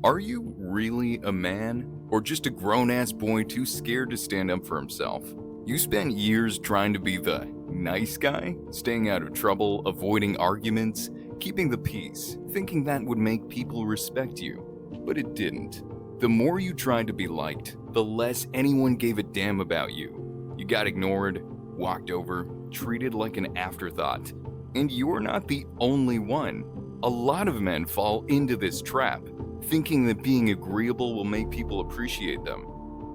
Are you really a man, or just a grown-ass boy too scared to stand up for himself? You spent years trying to be the nice guy, staying out of trouble, avoiding arguments, keeping the peace, thinking that would make people respect you. But it didn't. The more you tried to be liked, the less anyone gave a damn about you. You got ignored, walked over, treated like an afterthought. And you're not the only one. A lot of men fall into this trap, thinking that being agreeable will make people appreciate them.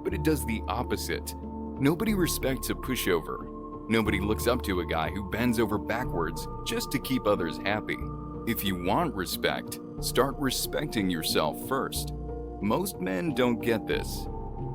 But it does the opposite. Nobody respects a pushover. Nobody looks up to a guy who bends over backwards just to keep others happy. If you want respect, start respecting yourself first. Most men don't get this.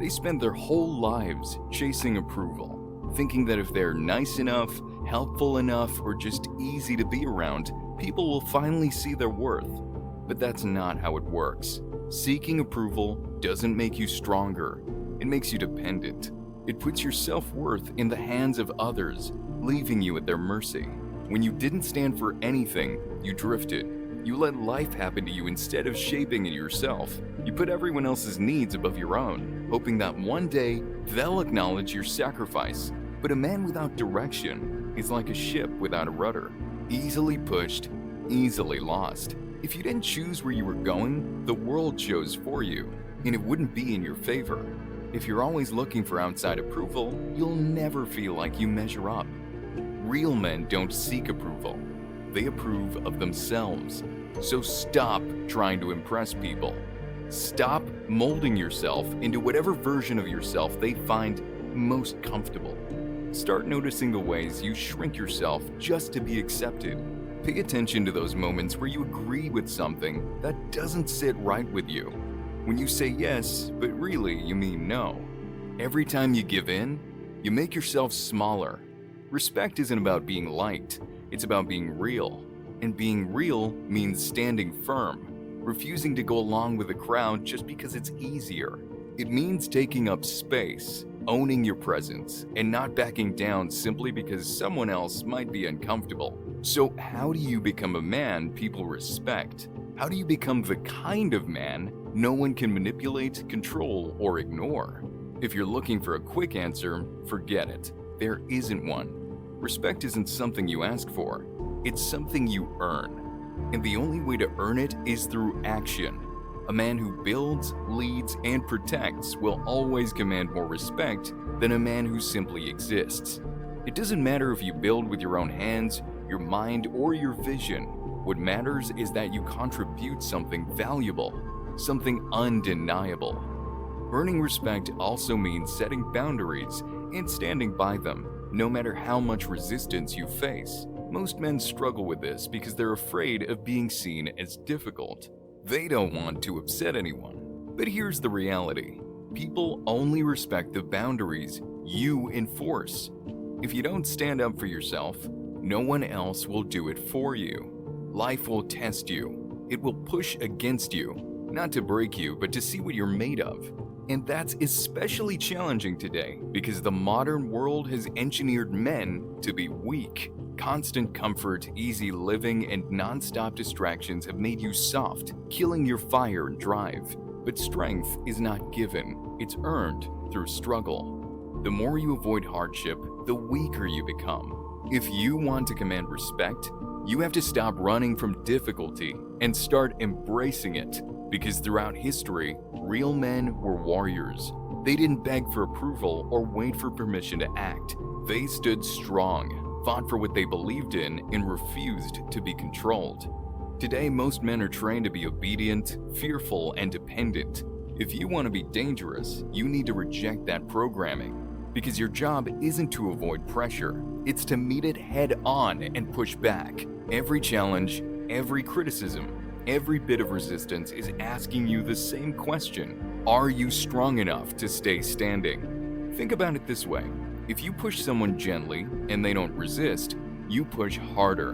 They spend their whole lives chasing approval, thinking that if they're nice enough, helpful enough, or just easy to be around, people will finally see their worth. But that's not how it works. Seeking approval doesn't make you stronger. It makes you dependent. It puts your self-worth in the hands of others, leaving you at their mercy. When you didn't stand for anything, you drifted. You let life happen to you instead of shaping it yourself. You put everyone else's needs above your own, hoping that one day they'll acknowledge your sacrifice. But a man without direction is like a ship without a rudder. Easily pushed, easily lost. If you didn't choose where you were going, the world chose for you, and it wouldn't be in your favor. If you're always looking for outside approval, you'll never feel like you measure up. Real men don't seek approval. They approve of themselves. So stop trying to impress people. Stop molding yourself into whatever version of yourself they find most comfortable. Start noticing the ways you shrink yourself just to be accepted. Pay attention to those moments where you agree with something that doesn't sit right with you. When you say yes, but really you mean no. Every time you give in, you make yourself smaller. Respect isn't about being liked, it's about being real. And being real means standing firm, refusing to go along with the crowd just because it's easier. It means taking up space, owning your presence, and not backing down simply because someone else might be uncomfortable. So how do you become a man people respect? How do you become the kind of man no one can manipulate, control, or ignore? If you're looking for a quick answer, forget it. There isn't one. Respect isn't something you ask for. It's something you earn. And the only way to earn it is through action. A man who builds, leads, and protects will always command more respect than a man who simply exists. It doesn't matter if you build with your own hands, your mind, or your vision. What matters is that you contribute something valuable, something undeniable. Earning respect also means setting boundaries and standing by them, no matter how much resistance you face. Most men struggle with this because they're afraid of being seen as difficult. They don't want to upset anyone. But here's the reality. People only respect the boundaries you enforce. If you don't stand up for yourself, no one else will do it for you. Life will test you. It will push against you, not to break you, but to see what you're made of. And that's especially challenging today because the modern world has engineered men to be weak. Constant comfort, easy living, and non-stop distractions have made you soft, killing your fire and drive. But strength is not given, it's earned through struggle. The more you avoid hardship, the weaker you become. If you want to command respect, you have to stop running from difficulty and start embracing it. Because throughout history, real men were warriors. They didn't beg for approval or wait for permission to act. They stood strong, fought for what they believed in, and refused to be controlled. Today, most men are trained to be obedient, fearful, and dependent. If you want to be dangerous, you need to reject that programming. Because your job isn't to avoid pressure, it's to meet it head on and push back. Every challenge, every criticism, every bit of resistance is asking you the same question. Are you strong enough to stay standing? Think about it this way. If you push someone gently and they don't resist, you push harder.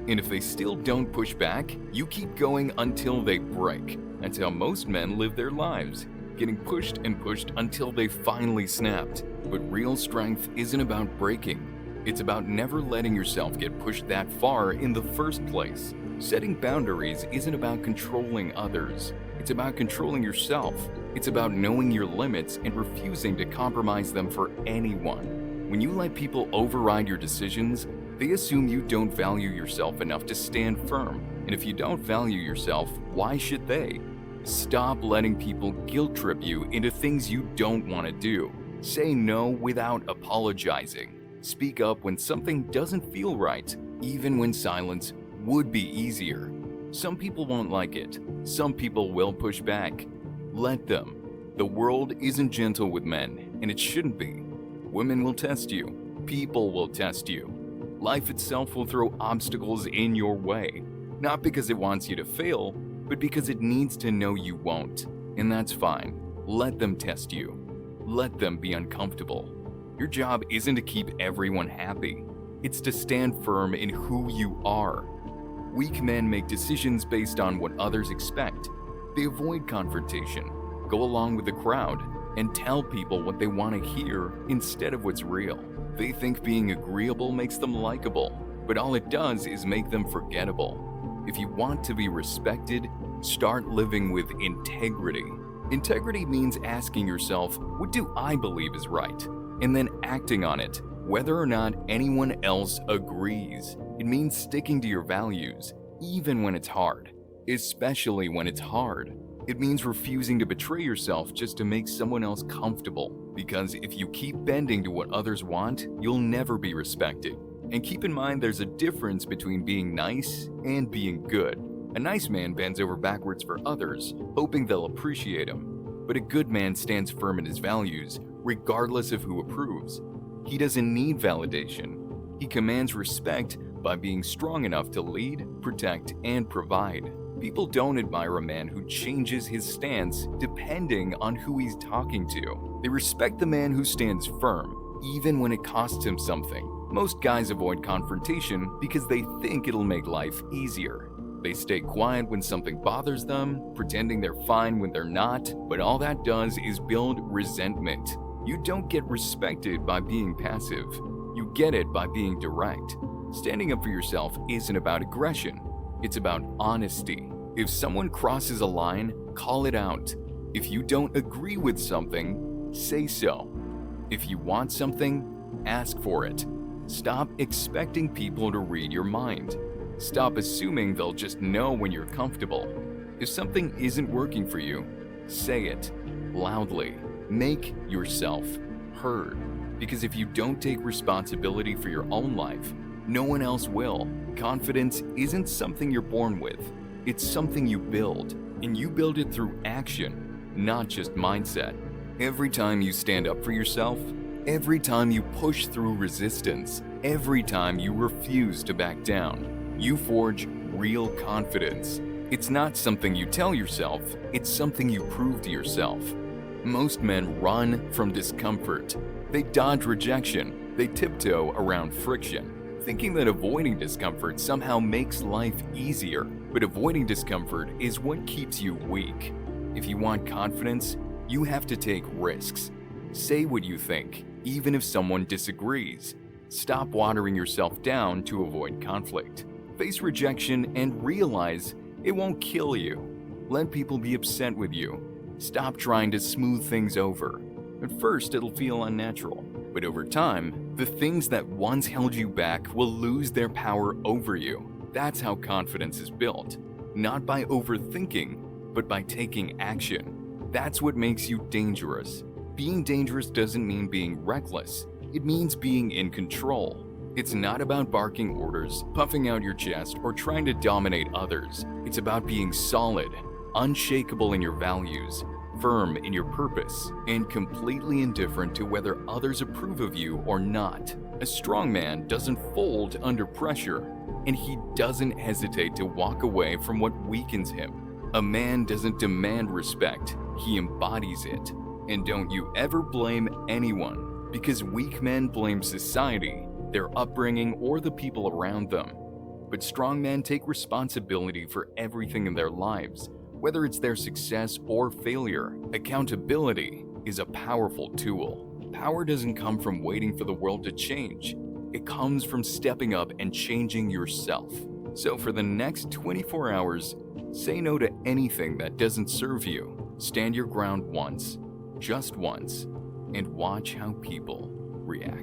And if they still don't push back, you keep going until they break. That's how most men live their lives, getting pushed and pushed until they finally snapped. But real strength isn't about breaking. It's about never letting yourself get pushed that far in the first place. Setting boundaries isn't about controlling others. It's about controlling yourself. It's about knowing your limits and refusing to compromise them for anyone. When you let people override your decisions, they assume you don't value yourself enough to stand firm. And if you don't value yourself, why should they? Stop letting people guilt trip you into things you don't want to do. Say no without apologizing. Speak up when something doesn't feel right, even when silence would be easier. Some people won't like it. Some people will push back. Let them. The world isn't gentle with men, and it shouldn't be. Women will test you. People will test you. Life itself will throw obstacles in your way, not because it wants you to fail, but because it needs to know you won't. And that's fine. Let them test you. Let them be uncomfortable. Your job isn't to keep everyone happy. It's to stand firm in who you are. Weak men make decisions based on what others expect. They avoid confrontation, go along with the crowd, and tell people what they want to hear instead of what's real. They think being agreeable makes them likable, but all it does is make them forgettable. If you want to be respected, start living with integrity. Integrity means asking yourself, what do I believe is right? And then acting on it, whether or not anyone else agrees. It means sticking to your values, even when it's hard, especially when it's hard. It means refusing to betray yourself just to make someone else comfortable, because if you keep bending to what others want, you'll never be respected. And keep in mind there's a difference between being nice and being good. A nice man bends over backwards for others, hoping they'll appreciate him. But a good man stands firm in his values, regardless of who approves. He doesn't need validation. He commands respect by being strong enough to lead, protect, and provide. People don't admire a man who changes his stance depending on who he's talking to. They respect the man who stands firm, even when it costs him something. Most guys avoid confrontation because they think it'll make life easier. They stay quiet when something bothers them, pretending they're fine when they're not, but all that does is build resentment. You don't get respected by being passive. You get it by being direct. Standing up for yourself isn't about aggression. It's about honesty. If someone crosses a line, call it out. If you don't agree with something, say so. If you want something, ask for it. Stop expecting people to read your mind. Stop assuming they'll just know when you're comfortable. If something isn't working for you, say it loudly. Make yourself heard. Because if you don't take responsibility for your own life, no one else will. Confidence isn't something you're born with. It's something you build, and you build it through action, not just mindset. Every time you stand up for yourself, every time you push through resistance, every time you refuse to back down, you forge real confidence. It's not something you tell yourself, it's something you prove to yourself. Most men run from discomfort. They dodge rejection. They tiptoe around friction, thinking that avoiding discomfort somehow makes life easier. But avoiding discomfort is what keeps you weak. If you want confidence, you have to take risks. Say what you think, even if someone disagrees. Stop watering yourself down to avoid conflict. Face rejection and realize it won't kill you. Let people be upset with you. Stop trying to smooth things over. At first, it'll feel unnatural, but over time, the things that once held you back will lose their power over you. That's how confidence is built, not by overthinking, but by taking action. That's what makes you dangerous. Being dangerous doesn't mean being reckless. It means being in control. It's not about barking orders, puffing out your chest, or trying to dominate others. It's about being solid, unshakable in your values, firm in your purpose, and completely indifferent to whether others approve of you or not. A strong man doesn't fold under pressure, and he doesn't hesitate to walk away from what weakens him. A man doesn't demand respect, he embodies it. And don't you ever blame anyone, because weak men blame society, their upbringing, or the people around them. But strong men take responsibility for everything in their lives, whether it's their success or failure. Accountability is a powerful tool. Power doesn't come from waiting for the world to change. It comes from stepping up and changing yourself. So for the next 24 hours, Say no to anything that doesn't serve you. Stand your ground once, just once, and watch how people react.